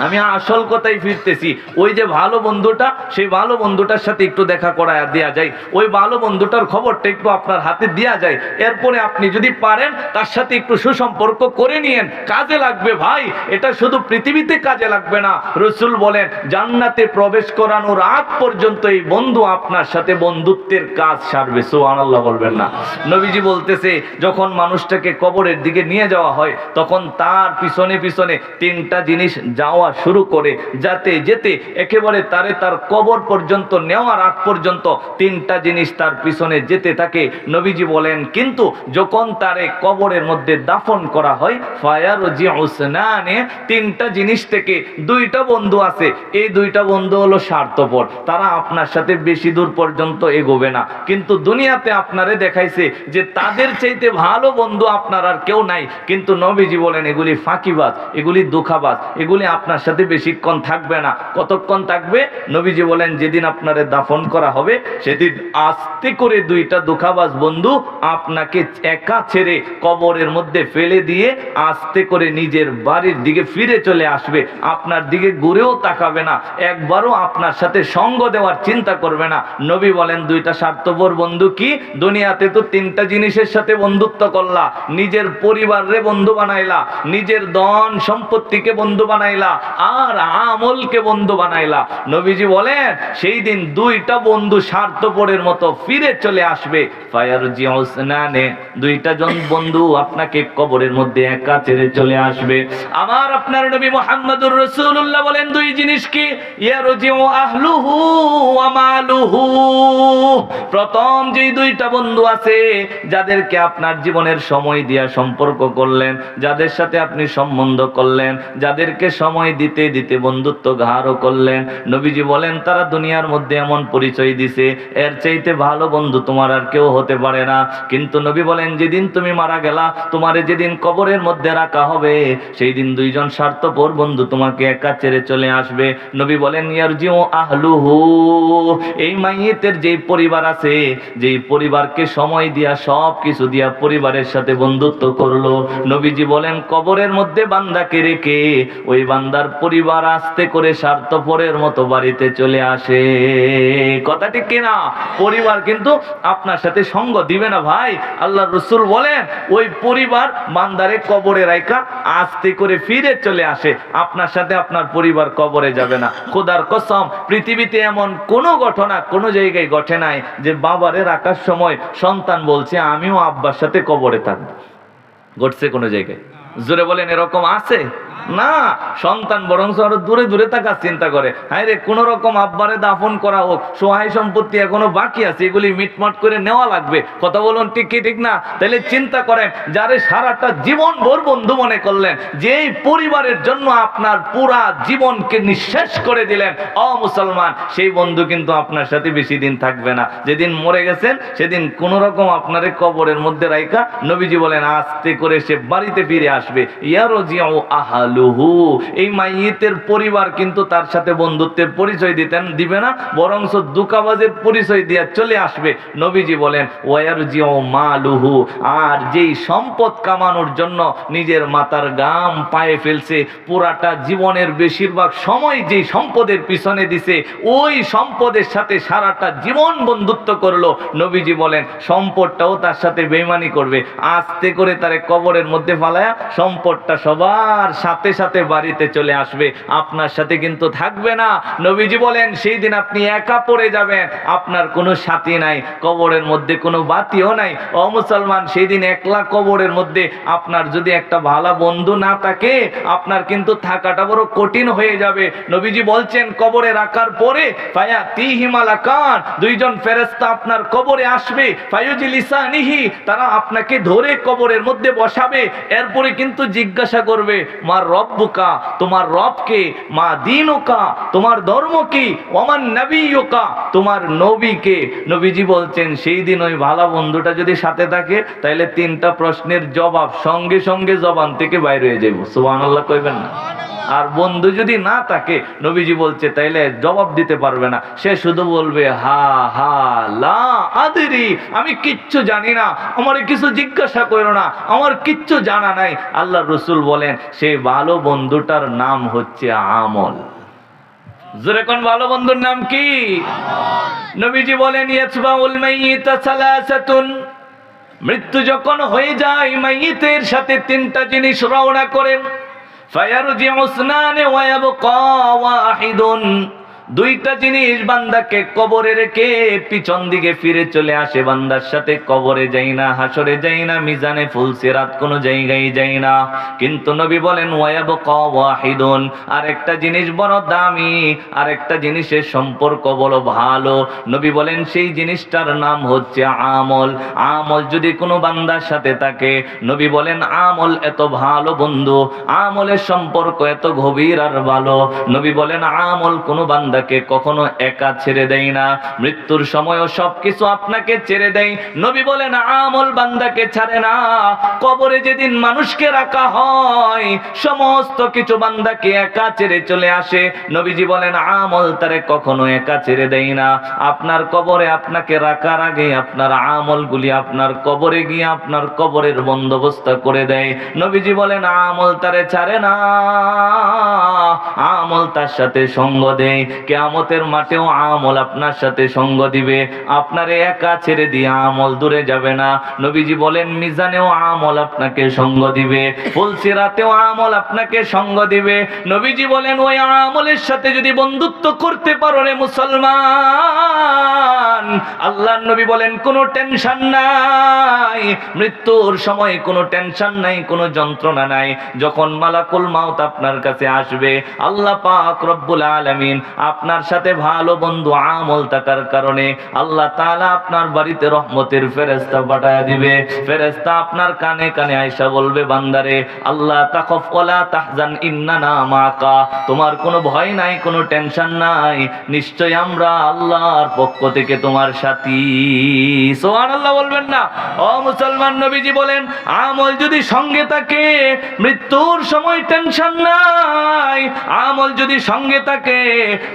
আমি আসল কথাই ফিরতেছি। ওই যে ভালো বন্ধুটা, সেই ভালো বন্ধুটার সাথে একটু দেখা করায় দেয়া যায়, ওই ভালো বন্ধুটার খবরটা একটু আপনার হাতে দেয়া যায়। এরপরে আপনি যদি পারেন তার সাথে একটু সুসম্পর্ক করে নিয়েন, কাজে লাগবে ভাই। এটা শুধু পৃথিবীতে কাজে লাগবে না, রাসূল বলেন জান্নাতে প্রবেশ করানোর আগ পর্যন্ত এই বন্ধু আপনার সাথে বন্ধুত্বের কাজ সারবে। সুবহানাল্লাহ বলবেন না? নবীজি বলতেছে যখন মানুষটাকে কবরের দিকে নিয়ে যাওয়া হয়, তখন তার পিছনে পিছনে তিনটা জিনিস যাওয়া শুরু করে, যাতে যেতে একেবারে তার কবর পর্যন্ত নেওয়ার আগ পর্যন্ত তিনটা জিনিস তার পিছনে যেতে থাকে। নবীজি বলেন কিন্তু যখন তারে কবরের মধ্যে দাফন করা হয়, ফায়ারজিউসনানে, তিনটা জিনিস থেকে দুইটা বন্ধু আছে, এই দুইটা বন্ধু হলো স্বার্থপর, তারা আপনার সাথে বেশি দূর পর্যন্ত এগোবে না। কিন্তু দুনিয়াতে আপনারে দেখাইছে যে তাদের চাইতে ভালো বন্ধু আপনার আর কেউ নাই, কিন্তু নবীজি বলেন এগুলি ফাঁকিবাজ, এগুলি ধোঁকাবাজ, এগুলি আপনার সাথে বেশিক্ষণ থাকবে না। কতক্ষণ থাকবে? নবীজি বলেন যেদিন আপনারে দাফন করা হবে সেদিন আস্তে করে দুইটা ধোঁকাবাজ বন্ধু আপনাকে একা ছেড়ে কবরের মধ্যে ফেলে দিয়ে আস্তে করে নিজের বাড়ির দিকে ফিরে চলে আসবে, আপনার দিকে ঘুরেও তাকাবে না, একবারও আপনার সাথে সঙ্গ দেওয়ার চিন্তা করবে না। নবী বলেন দুইটা স্বার্থপর বন্ধু কি? দুনিয়াতে তো তিনটা জিনিসের সাথে বন্ধুত্ব করলা, নিজের পরিবারে বন্ধু বানাইলা, নিজের ধন সম্পত্তিকে বন্ধু বানাইলা, আর আমলকে বন্ধু বানাইলা। নবীজি বলেন সেই দিন দুইটা বন্ধু স্বার্থপরের মতো ফিরে চলে আসবে। ফায়ারজিউসনানে, দুইটা জন বন্ধু আপনাকে কবরের মধ্যে একা ছেড়ে চলে আসবে। আমার আপনার নবী মুহাম্মদুর রাসূলুল্লাহ বলেন দুই জিনিস কি? ইয়ারজিউ আহলুহু ওয়া মালুহু। প্রথম যেই দুইটা বন্ধু আছে, যাদেরকে আপনার জীবনের সময় দিয়া সম্পর্ক করলেন, যাদের সাথে আপনি সম্বন্ধ করলেন, যাদেরকে সময় দিতে দিতে বন্ধুত্ব গাঢ় করলেন, নবীজি বলেন তারা দুনিয়ার মধ্যে এমন পরিচয় দিছে এর চাইতে ভালো বন্ধু তোমার আর কেউ হতে পারে না। কিন্তু নবী বলেন যেদিন তুমি মারা গেলা, তোমারে যেদিন কবরের মধ্যে রাখা হবে, সেই দিন দুইজন স্বার্থপর বন্ধু তোমাকে একা ছেড়ে চলে আসবে। নবী বলেন ইয়ারজিউ আহলুহু, এই মাইয়িতের যেই পরিবার আছে, যেই পরিবারকে সময় দিয়া সব কিছু দিয়া পরিবারের সাথে বন্ধুত্ব করলো, নবীজি বলেন কবরের মধ্যে বান্দাকে রেখে ওই বান্দার পরিবার আস্তে করে স্বার্থপরের মতো বাড়িতে চলে আসে। কথা ঠিক কিনা? পরিবার কিন্তু আপনার সাথে সঙ্গ দিবে না ভাই। আল্লাহর রাসূল বলেন ওই পরিবার বান্দারে কবরে রাখা আস্তে করে ফিরে চলে আসে, আপনার সাথে আপনার পরিবার কবরে যাবে না। খোদার কসম পৃথিবীতে এমন কোনো ঘটনা কোনো জায়গায় ঘটে নাই যে বাবারে রাখার সময় সন্তান বলছে আমিও আব্বার সাথে কবরে থাকবো। ঘটছে কোনো জায়গায়? জোরে বলেন এরকম আছে? না, সন্তান বরং আরো দূরে দূরে থাকার চিন্তা করে, হায় রে কোন রকম আব্বারে দাফন করা হোক, সহায় সম্পত্তি এখনো বাকি আছে, এগুলি মিটমাট করে নেওয়া লাগবে। কথা বলুন ঠিক কি ঠিক না? তাহলে চিন্তা করেন যারে সারাটা জীবন ভর বন্ধু মনে করলেন, যেই পরিবারের জন্য আপনার পুরা জীবনকে নিঃশেষ করে দিলেন, মুসলমান, সেই বন্ধু কিন্তু আপনার সাথে বেশি দিন থাকবে না। যেদিন মরে গেছেন সেদিন কোন রকম আপনারে কবরের মধ্যে রাইখা নবীজি বলেন আস্তে করে সে বাড়িতে ফিরে আসবে। ইয়ারজিউ আহাল, এই মাইয়িতের পরিবার কিন্তু তার সাথে বন্ধুত্বের পরিচয় দিবে না, বরং দুকাবাজের পরিচয় দিয়ে চলে আসবে। নবীজি বলেন ওয়ারজিউ মালুহু, আর যেই সম্পদ কামানোর জন্য নিজের মাথার গাম পায়ে ফেলছে, পুরাটা জীবনের বেশিরভাগ সময় যেই সম্পদের পিছনে দিছে, ওই সম্পদের সাথে সারাটা জীবন বন্ধুত্ব করলো, নবীজি বলেন সম্পদটাও তার সাথে বেঈমানি করবে, আস্তে করে তারে কবরের মধ্যে ফালায়া সম্পদটা সবার সাথে সাথে সাথে বাড়িতে চলে আসবে, আপনার সাথে কিন্তু থাকবে না। নবীজি বলেন সেই দিন আপনি একা পড়ে যাবেন, আপনার কোনো সাথী নাই, কবরের মধ্যে কোনো বাতিও নাই। ও মুসলমান, সেই দিন একলা কবরের মধ্যে আপনার যদি একটা ভালো বন্ধু না থাকে, আপনার কিন্তু থাকাটা বড় কঠিন হয়ে যাবে। নবীজি বলছেন কবরে রাখার পরে ফায়াতিহি মালাকান, দুইজন ফেরেশতা আপনার কবরে আসবে, ফায়ুজলিসানিহি, তারা আপনাকে ধরে কবরের মধ্যে বসাবে। এরপরে কিন্তু জিজ্ঞাসা করবে মা রব্বুকা, তোমার রবকে, মা দীনুকা, তোমার ধর্ম কি, ওমান নবিয়ুকা, তোমার নবীকে। নবীজি বলছেন সেই দিন ওই ভালো বন্ধুটা যদি সাথে থাকে, তাহলে তিনটা প্রশ্নের জবাব সঙ্গে সঙ্গে জবান থেকে বাইর হয়ে যাবে। সুবহানাল্লাহ কইবেন না? আর বন্ধু যদি না থাকে, নবীজি বলছে তাইলে জবাব দিতে পারবে না, সে শুধু বলবে হা হা লা আদরি, আমি কিচ্ছু জানি না, আমারে কিছু জিজ্ঞাসা করো না, আমার কিচ্ছু জানা নাই। আল্লাহ রসুল বলেন সেই ভালো বন্ধুটার নাম হচ্ছে আমল। জোরে কোন ভালো বন্ধুর নাম কি? নবীজি বলেন ইয়াতবাউল মাইয়িতা সালাসাতুন, মৃত্যু যখন হয়ে যায় মাইয়িতের সাথে তিনটা জিনিস রওনা করেন। ফায়ারজিউ উসনানে ওয়া ইয়াবকা ওয়াহিদুন, দুইটা জিনিস বান্দাকে কবরে রেখে পিছন দিকে ফিরে চলে আসে। বান্দার সাথে কবরে যাই না, হাসরে যাই না, মিজানে ফুলসিরাত কোনো জায়গায় যাই না। কিন্তু নবী বলেন ওয়ায়াবকা ওয়াহিদুন, আরেকটা জিনিস বড় দামি, আরেকটা জিনিসের সম্পর্ক বড় ভালো। নবী বলেন সেই জিনিসটার নাম হচ্ছে আমল। আমল যদি কোনো বান্দার সাথে থাকে, নবী বলেন আমল এত ভালো বন্ধু, আমলের সম্পর্ক এত গভীর আর ভালো। নবী বলেন আমল কোনো বান্দাকে কখনো একা ছেড়ে দেয় না, মৃত্যুর সময়ও সবকিছু আপনাকে ছেড়ে দেয়। নবী বলেন আমল বান্দাকে ছাড়ে না। কবরে যেদিন মানুষকে রাখা হয়, সমস্ত কিছু বান্দাকে একা ছেড়ে চলে আসে। নবীজি বলেন আমল তারে কখনো একা ছেড়ে দেয় না। আপনার কবরে আপনাকে রাখার আগে আপনার আমলগুলি আপনার কবরে গিয়ে আপনার কবরের বন্দোবস্ত করে দেয়। নবীজি বলেন আমল তারে ছাড়ে না, আমল তার সাথে সঙ্গ দেয়। কিয়ামতের মাঠেও আমল আপনার সাথে সঙ্গ দিবে, আপনারে একা ছেড়ে দিয়ে আমল দূরে যাবে না। নবীজি বলেন মিজানেও আমল আপনাকে সঙ্গ দিবে, ফুলসিরাতেও আমল আপনাকে সঙ্গ দিবে। নবীজি বলেন ওই আমলের সাথে যদি বন্ধুত্ব করতে পারো রে মুসলমান, আল্লাহর নবী বলেন কোনো টেনশন নাই, মৃত্যুর সময় কোনো টেনশন নাই, কোনো যন্ত্রণা নাই। যখন মালাকুল মাউত আপনার কাছে আসবে, আল্লাহ পাক রব্বুল আলামিন আপনার সাথে ভালো বন্ধু আমল থাকার কারণে আল্লাহ তাআলা আপনার বাড়িতে রহমতের ফেরেশতা পাঠায়া দিবে। ফেরেশতা আপনার কানে কানে আয়েশা বলবে বান্দারে আল্লাহ তাখাফ ওয়ালা তাহজান ইন্নানা মাকা, তোমার কোনো ভয় নাই, কোনো টেনশন নাই, নিশ্চয় আমরা আল্লাহর পক্ষ থেকে তোমার সাথী। সুবহানাল্লাহ বলবেন না? ও মুসলমান, নবীজি বলেন আমল যদি সঙ্গে থাকে মৃত্যুর সময় টেনশন নাই। আমল যদি সঙ্গে থাকে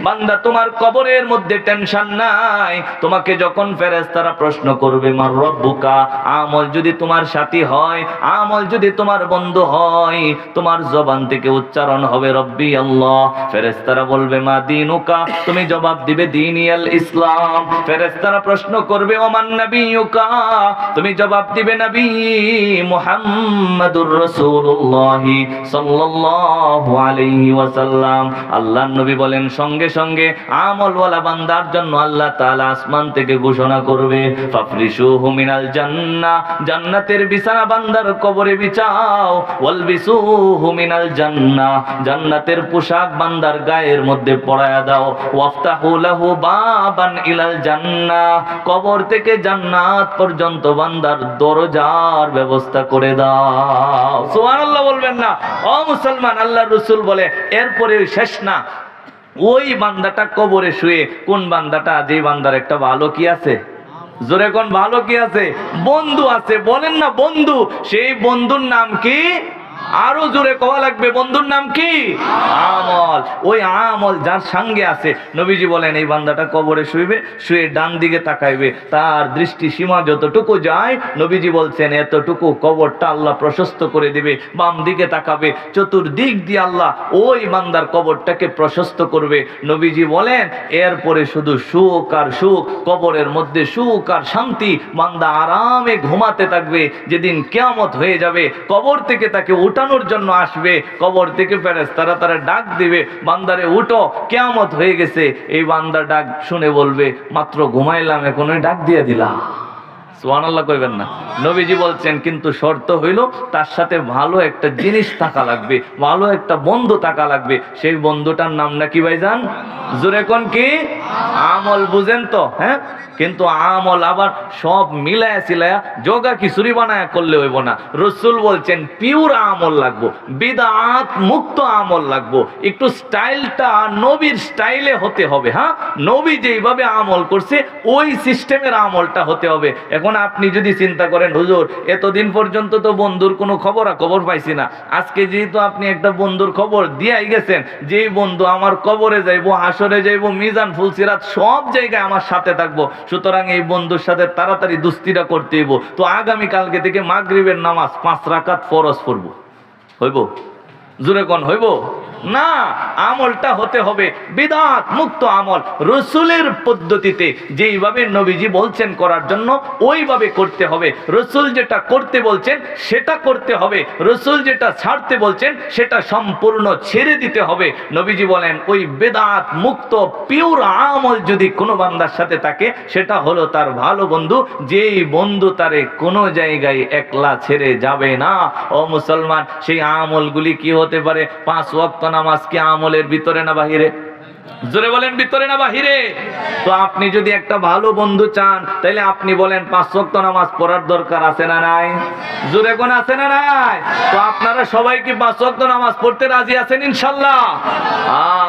বান্দা তোমার কবরের মধ্যে টেনশন নাই। তোমাকে যখন ফেরেশতারা প্রশ্ন করবে মার রব্বুকা, আমল যদি তোমার সাথী হয়, আমল যদি তোমার বন্ধু হয়, তোমার জবান থেকে উচ্চারণ হবে রব্বি আল্লাহ। ফেরেশতারা বলবে মা দীনুকা, তুমি জবাব দিবে দীনিয়াল ইসলাম। ফেরেশতারা প্রশ্ন করবে ওমান নবিয়ুকা, তুমি জবাব দিবে নবী মুহাম্মাদুর রাসূলুল্লাহ সাল্লাল্লাহু আলাইহি ওয়াসাল্লাম। আল্লাহর নবী বলেন সঙ্গে সঙ্গে আমলওয়ালা বান্দার জন্য আল্লাহ তাআলা আসমান থেকে ঘোষণা করবে ফাফরিশুহু মিনাল জান্নাহ, জান্নাতের বিছানা বান্দার কবরে বিছাও। ওয়ালবিসুহু মিনাল জান্নাহ, জান্নাতের পোশাক বান্দার গায়ের মধ্যে পরায়া দাও। ওয়াফতাহু লাহু বাবান ইলাল জান্নাহ, কবর থেকে জান্নাত পর্যন্ত বান্দার দরজার ব্যবস্থা করে দাও। সুবহানাল্লাহ বলবেন না? ও মুসলমান, আল্লাহর রাসূল বলে এরপরে শেষ না, ওই বান্দাটা কবরে শুয়ে, কোন বান্দাটা, যে বান্দার একটা ভালো কি আছে, জোরে কোন ভালো কি আছে, বন্ধু আছে, বলেন না বন্ধু, সেই বন্ধুর নাম কি? আরো জোরে কোয়া লাগবে, বন্ধুর নাম কি? আমল। ওই আমল যার সঙ্গে আছে, নবীজি বলেন এই বান্দাটা কবরে শুইবে, শুয়ে ডান দিকে তাকাইবে, তার দৃষ্টি সীমা যতটুকু যায় নবীজি বলছেন এতটুকু কবরটা আল্লাহ প্রশস্ত করে দিবে। বাম দিকে তাকাবে, চতুর্দিক দিয়ে আল্লাহ ওই বান্দার কবরটাকে প্রশস্ত করবে। নবীজি বলেন এরপরে শুধু সুখ আর সুখ, কবরের মধ্যে সুখ আর শান্তি, বান্দা আরামে ঘুমাতে থাকবে। যেদিন কিয়ামত হয়ে যাবে, কবর থেকে তাকে উঠা উঠানোর জন্য আসবে, কবর থেকে ফেরেশতারা তারা ডাক দিবে, বান্দারে উঠো, কিয়ামত হয়ে গেছে। এই বান্দা ডাক শুনে বলবে, মাত্র ঘুমাইলাম, এখনই ডাক দিয়ে দিলা। সুবহানাল্লাহ কইবেন না? নবীজি বলছেন কিন্তু শর্ত হইল তার সাথে ভালো একটা জিনিস থাকা লাগবে, ভালো একটা বন্ধু থাকা লাগবে। সেই বন্ধুটার নাম নাকি ভাইজান? জোরে কোন কি? আমল। বুঝেন তো? হ্যাঁ, কিন্তু আমল আবার সব মিলায়া সিলায়া যোগা খিচুড়ি বানায়া করলে হইব না। রাসূল বলছেন পিওর আমল লাগবো, বিদআত মুক্ত আমল লাগবো, একটু স্টাইলটা নবীর স্টাইলে হতে হবে। হ্যাঁ, নবী যেইভাবে আমল করছে ওই সিস্টেমের আমলটা হতে হবে। এখন আপনি যদি চিন্তা করেন, হুজুর এতদিন পর্যন্ত তো বন্ধুর কোনো খবর পাইছি না, আজকে যেহেতু আপনি একটা বন্ধুর খবর দিয়াই গেছেন, যেই বন্ধু আমার কবরে যাইবো, হাসরে যাইবো, মিজান ফুলসিরাত সব জায়গায় আমার সাথে থাকবো, সুতরাং এই বন্ধুর সাথে তাড়াতাড়ি দুস্তিটা করতে হইব। তো আগামী কালকে থেকে মাগরিবের নামাজ 5 রাকাত ফরজ পড়ব, হইব? জোরে কোন হইব? না, আমলটা হতে হবে বিদআত মুক্ত আমল, রাসূলের পদ্ধতিতে যেইভাবে নবীজি বলছেন করার জন্য ওইভাবে করতে হবে। রাসূল যেটা করতে বলছেন সেটা করতে হবে, রাসূল যেটা ছাড়তে বলছেন সেটা সম্পূর্ণ ছেড়ে দিতে হবে। নবীজি বলেন ওই বিদআত মুক্ত পিওর আমল যদি কোনো বান্দার সাথে থাকে সেটা হলো তার ভালো বন্ধু, যেই বন্ধু তারে কোনো জায়গায় একলা ছেড়ে যাবে না। ও মুসলমান, সেই আমলগুলি কি হতে পারে? 5 ওয়াক্ত নামাজ কি আমলের ভিতরে না বাহিরে? জোরে বলেন, ভিতরে না বাহিরে? তো আপনি যদি একটা ভালো বন্ধু চান তাহলে আপনি বলেন 5 ওয়াক্ত নামাজ পড়ার দরকার আছে না নাই? জোরে কোন আছে না নাই? তো আপনারা সবাই কি 5 ওয়াক্ত নামাজ পড়তে রাজি আছেন ইনশাআল্লাহ?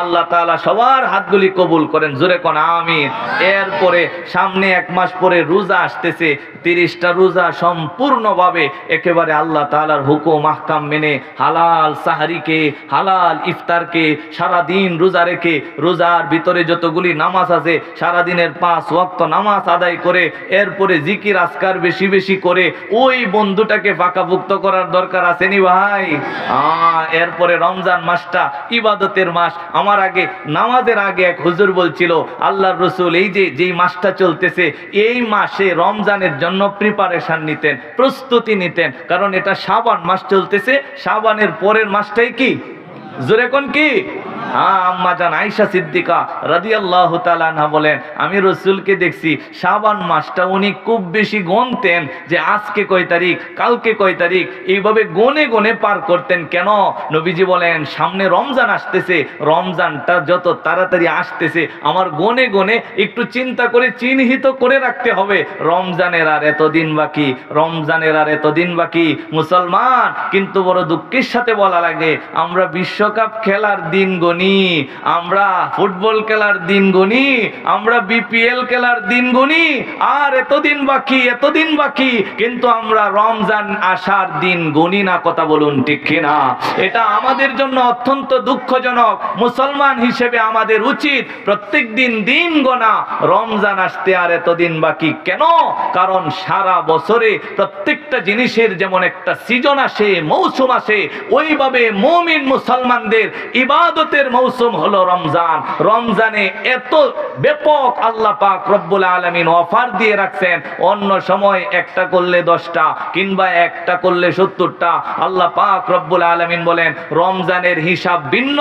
আল্লাহ তাআলা সবার হাতগুলি কবুল করেন, জোরে কোন আমিন। এরপরে সামনে 1 মাস পরে রোজা আসতেছে, 30টা রোজা সম্পূর্ণভাবে একেবারে আল্লাহ তাআলার হুকুম আহকাম মেনে হালাল সাহারিকে, হালাল ইফতারকে সারা দিন রোজা রেখে, রোজার ভিতরে যতগুলি নামাজ আছে সারা দিনের 5 ওয়াক্ত নামাজ আদায় করে, এরপরে জিকির আজকার বেশি বেশি করে ওই বন্ধুটাকে পাকাভুক্ত করার দরকার আছে নি ভাই? এরপরে রমজান মাসটা ইবাদতের মাস। আমার আগে নামাজের আগে এক হুজুর বলছিল, আল্লাহর রাসূল এই যেই মাসটা চলতেছে এই মাসে রমজানের জন্য প্রিপারেশন নিতেন, প্রস্তুতি নিতেন, কারণ এটা শাবান মাস চলতেছে, শাবানের পরের মাসটাই কি? জোরে কোন কি? আম্মা জান আয়েশা সিদ্দিকা রাদিয়াল্লাহু তাআলা আনহা বলেন, আমি রাসূলকে দেখছি শাবান মাসটা উনি খুব বেশি গুনতেন, যে আজকে কয় তারিখ, কালকে কয় তারিখ, এইভাবে গনে গনে পার করতেন। কেন? নবীজি বলেন সামনে রমজান আসতেছে, রমজানটা যত তাড়াতাড়ি আসতেছে আমার গনে গনে একটু চিন্তা করে চিহ্নিত করে রাখতে হবে, রমজানের আর এতদিন বাকি, রমজানের আর এতদিন বাকি। মুসলমান, কিন্তু বড় দুঃখের সাথে বলা লাগে আমরা বিশ্বকাপ খেলার দিন গনি, আমরা ফুটবল খেলার দিন গনি, আমরা বিপিএল খেলার দিন গনি, আর এতদিন বাকি, এতদিন বাকি, কিন্তু আমরা রমজান আসার দিন গনি না। কথা বলুন ঠিক কিনা? এটা আমাদের জন্য অত্যন্ত দুঃখজনক। মুসলমান হিসেবে আমাদের উচিত প্রত্যেক দিন দিন গোনা, রমজান আসতে আর এতদিন বাকি। কেন? কারণ সারা বছরে প্রত্যেকটা জিনিসের যেমন একটা সিজন আসে, মৌসুম আসে, ওইভাবে মুমিন মুসলমানদের ইবাদতের মৌসুম হলো রমজান। রমজানে এত ব্যাপক আল্লাহ পাক রব্বুল আলামিন অফার দিয়ে রাখছেন, অন্য সময় একটা করলে 10টা কিংবা একটা করলে 70টা। আল্লাহ পাক রব্বুল আলামিন বলেন রমজানের হিসাব ভিন্ন,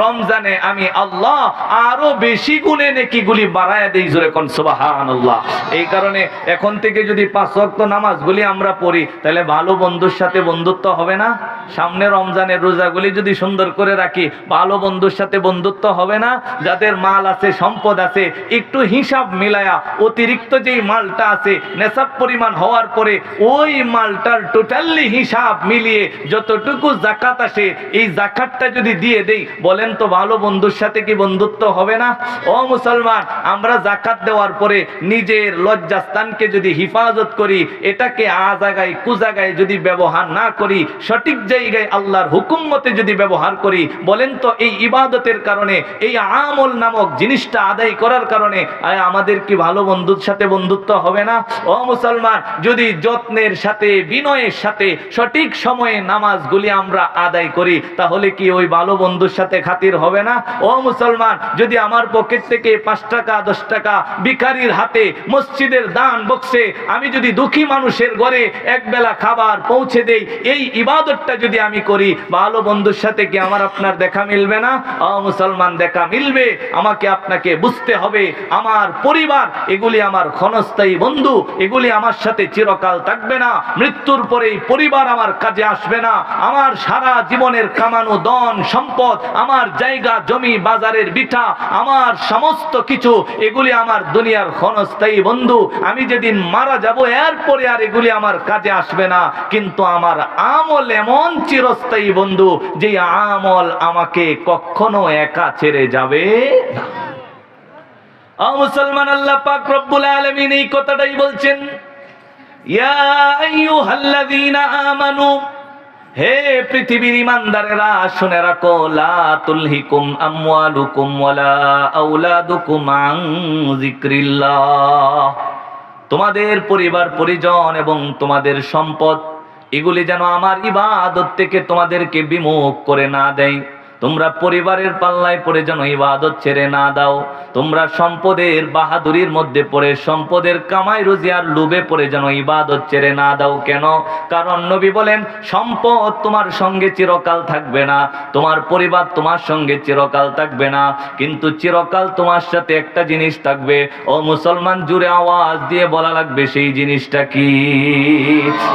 রমজানে আমি আল্লাহ আরো বেশি গুণে নেকিগুলি বাড়ায় দেই। জোরে কোন সুবহানাল্লাহ। এই কারণে এখন থেকে যদি 5 ওয়াক্ত নামাজগুলি আমরা পড়ি তাহলে ভালো বন্ধুর সাথে বন্ধুত্ব হবে না? সামনে রমজানের রোজাগুলি যদি সুন্দর করে রাখি ভালো বন্ধুর সাথে বন্ধুত্ব হবে না? যাদের মাল আছে, সম্পদ আছে, একটু হিসাব মিলায়া অতিরিক্ত যেই মালটা আছে নেশাব পরিমাণ হওয়ার পরে ওই মালটার টোটালি হিসাব মিলিয়ে যতটুকু যাকাত আসে এই যাকাতটা যদি দিয়ে দেই, বলেন তো ভালো বন্ধুর সাথে কি বন্ধুত্ব হবে না? ও মুসলমান, আমরা যাকাত দেওয়ার পরে নিজের লজ্জাস্থানকে যদি হিফাজত করি, এটাকে আজাগায় কুজাগায় যদি ব্যবহার না করি, সঠিক জায়গায় আল্লাহর হুকুম মতে যদি ব্যবহার করি, বলেন তো এই ইবাদতের কারণে, এই আমল নামক জিনিসটা আদায় করার কারণে আমাদের কি ভালো বন্ধুর সাথে বন্ধুত্ব হবে না? ও মুসলমান, যদি যত্নের সাথে বিনয়ের সাথে সঠিক সময়ে নামাজগুলি আমরা আদায় করি, তাহলে কি ওই ভালো বন্ধুর সাথে খাতির হবে না? ও মুসলমান, যদি আমার পকেট থেকে 5 টাকা 10 টাকা ভিখারির হাতে মসজিদের দান বক্সে আমি যদি দুঃখী মানুষের ঘরে একবেলা খাবার পৌঁছে দেই, এই ইবাদতটা যদি আমি করি, ভালো বন্ধুর সাথে কি আমার আপনার দেখা মিলবে না? ও মুসলমান, দেখা মিলবে। আমাকে আপনাকে বুঝতে হবে, আমার পরিবার এগুলি আমার ক্ষণস্থায়ী বন্ধু, এগুলি আমার সাথে চিরকাল থাকবে না। মৃত্যুর পরেই পরিবার আমার কাজে আসবে না। আমার সারা জীবনের কামানো ধন সম্পদ, আমার জায়গা জমি বাজারের বিটা, আমার সমস্ত কিছু, এগুলি আমার দুনিয়ার ক্ষণস্থায়ী বন্ধু। আমি যেদিন মারা যাব এরপরে আর এগুলি আমার কাজে আসবে না। কিন্তু আমার আমল এমন চিরস্থায়ী বন্ধু, যে আমল আমাকে কখনো একা ছেড়ে যাবে না। ও মুসলমান, আল্লাহ পাক রব্বুল আলামিন এই কথাটাই বলছেন, ইয়া আইয়ুহাল্লাযীনা আমানু, হে পৃথিবীর ঈমানদারেরা শুনে রাখো, লা তুলহিকুম আমওয়ালুকুম ওয়ালা আওলাদুকুম আন যিকরিল্লাহ। তোমাদের পরিবার পরিজন এবং তোমাদের সম্পদ এগুলি যেন আমার ইবাদত থেকে তোমাদেরকে বিমুখ করে না দেয়। তোমরা পরিবারের পাল্লায় পড়ে যেন ইবাদত ছেড়ে না দাও। তোমরা সম্পদের বাহাদুরির মধ্যে পড়ে, সম্পদের কামাই রুজিয়ার লোভে পড়ে যেন ইবাদত ছেড়ে না দাও। কেন? কারণ নবী বলেন, সম্পদ তোমার সঙ্গে চিরকাল থাকবে না, তোমার পরিবার তোমার সঙ্গে চিরকাল থাকবে না, কিন্তু চিরকাল তোমার সাথে একটা জিনিস থাকবে। ও মুসলমান, জুড়ে আওয়াজ দিয়ে বলা লাগবে, সেই জিনিসটা কি?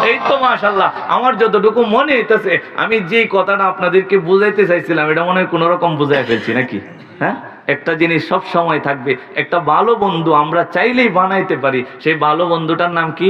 এই তো মাশাআল্লাহ, আমার যতটুকু মনে হইতেছে আমি যেই কথাটা আপনাদেরকে বুঝাইতে চাইছিলাম, এটা মনে হয় কোন রকম বুঝাই ফেলছি নাকি? হ্যাঁ, একটা জিনিস সব সময় থাকবে, একটা ভালো বন্ধু আমরা চাইলেই বানাইতে পারি। সেই ভালো বন্ধুটার নাম কি?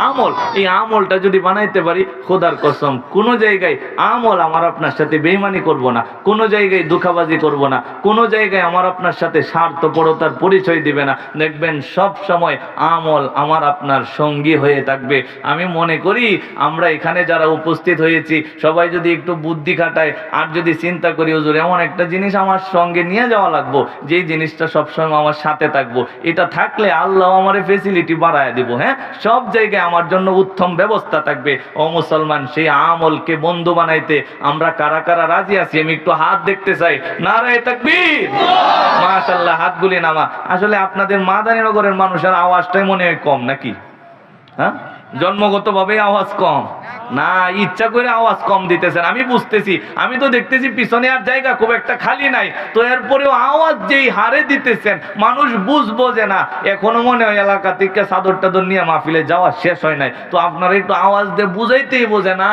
আমল। এই আমলটা যদি বানাইতে পারি, খোদার কসম কোন জায়গায় আমল আমার আপনার সাথে বেঈমানি করব না, কোন জায়গায় ধোঁকাবাজি করব না, কোন জায়গায় আমার আপনার সাথে স্বার্থপরতার পরিচয় দিবে না। দেখবেন সব সময় আমল আমার আপনার সঙ্গী হয়ে থাকবে। আমি মনে করি আমরা এখানে যারা উপস্থিত হয়েছি সবাই যদি একটু বুদ্ধি খাটায় আর যদি চিন্তা করি, হুজুর এমন একটা জিনিস আমার সঙ্গে নিয়ে যাওয়া লাগবো, যেই জিনিসটা সবসময় আমার সাথে থাকবো, এটা থাকলে আল্লাহ আমার ফেসিলিটি বাড়ায় দিব। হ্যাঁ, সব জায়গায় আমার জন্য উত্তম ব্যবস্থা থাকবে। ও মুসলমান, সেই আমলকে বন্ধু বানাইতে আমরা কারা কারা রাজি আছি? আমি একটু হাত দেখতে চাই। নারায়ে তাকবীর, মাশাআল্লাহ, হাতগুলি নামা। আসলে আপনাদের মাদারীনগরের মানুষের আওয়াজটাই মনে হয় কম নাকি? হ্যাঁ, জন্মগতভাবে আওয়াজ কম না, ইচ্ছা করে আওয়াজ কম দিতেছেন আমি বুঝতেছি। আমি তো দেখতেছি পিছনে আর জায়গা খুব একটা খালি নাই, তো এরপরেও আওয়াজ যেই হারে দিতেছেন মানুষ বুঝবো যে না, এখনো মনে হয় এলাকা থেকে চাদর টাদর নিয়ে মাহফিলে যাওয়া শেষ হয় নাই। তো আপনারা একটু আওয়াজ দিয়ে বুঝাইতেই বোঝে না,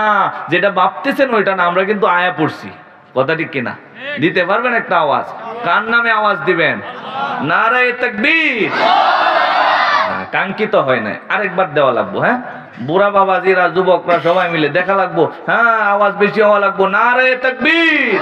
যেটা ভাবতেছেন ওইটা না, আমরা কিন্তু আয়া পড়ছি। কথা ঠিক কিনা? দিতে পারবেন একটা আওয়াজ? কার নামে আওয়াজ দিবেন? নারায়ে তাকবীর। কাঙ্ক্ষিত হয় না, আরেকবার দেওয়া লাগবো। হ্যাঁ, বুড়া বাবাজিরা যুবকরা সবাই মিলে দেখা লাগবো। হ্যাঁ, আওয়াজ বেশি হওয়া লাগবো। নারায়ে তাকবীর।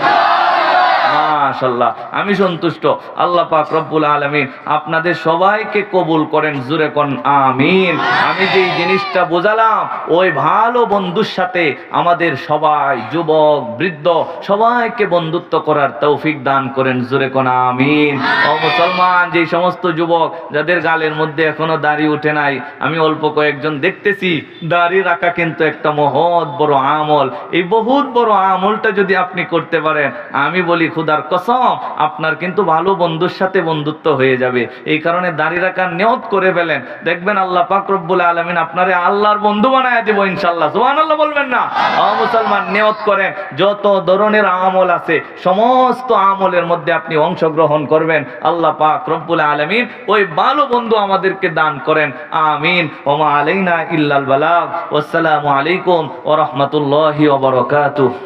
মাশাআল্লাহ, আমি সন্তুষ্ট। আল্লাহ পাক রব্বুল আলামিন আপনাদের সবাইকে কবুল করেন, জোরে কোন আমিন। আমি যেই জিনিসটা বোঝালাম, ওই ভালো বন্ধুর সাথে আমাদের সবাই, যুবক বৃদ্ধ সবাইকে বন্ধুত্ব করার তৌফিক দান করেন, জোরে কোন আমিন। ও মুসলমান, যেই সমস্ত যুবক যাদের গালের মধ্যে এখনো দাড়ি উঠে নাই, আমি অল্প কয়েকজন দেখতেছি, দাড়ি রাখা কিন্তু একটা মহৎ বড় আমল। এই বহুত বড় আমলটা যদি আপনি করতে পারেন, আমি বলি খুদার কসম আপনার কিন্তু ভালো বন্ধুর সাথে বন্ধুত্ব হয়ে যাবে। এই কারণে দাড়ি রাখার নিয়ত করে ফেলেন, দেখবেন আল্লাহ পাক রব্বুল আলামিন আপনারে আল্লাহর বন্ধু বানায় দিব ইনশাআল্লাহ। সুবহানাল্লাহ বলবেন না? ও মুসলমান, নিয়ত করেন, যত ধরনের আমল আছে সমস্ত আমলের মধ্যে আপনি অংশগ্রহণ করবেন। আল্লাহ পাক রব্বুল আলামিন ওই ভালো বন্ধু আমাদেরকে দান করেন, আমিন। ওয়া মা আলাইনা ইল্লাল বালাগ। ওয়াসসালামু আলাইকুম ওয়া রাহমাতুল্লাহি ওয়া বারাকাতুহু।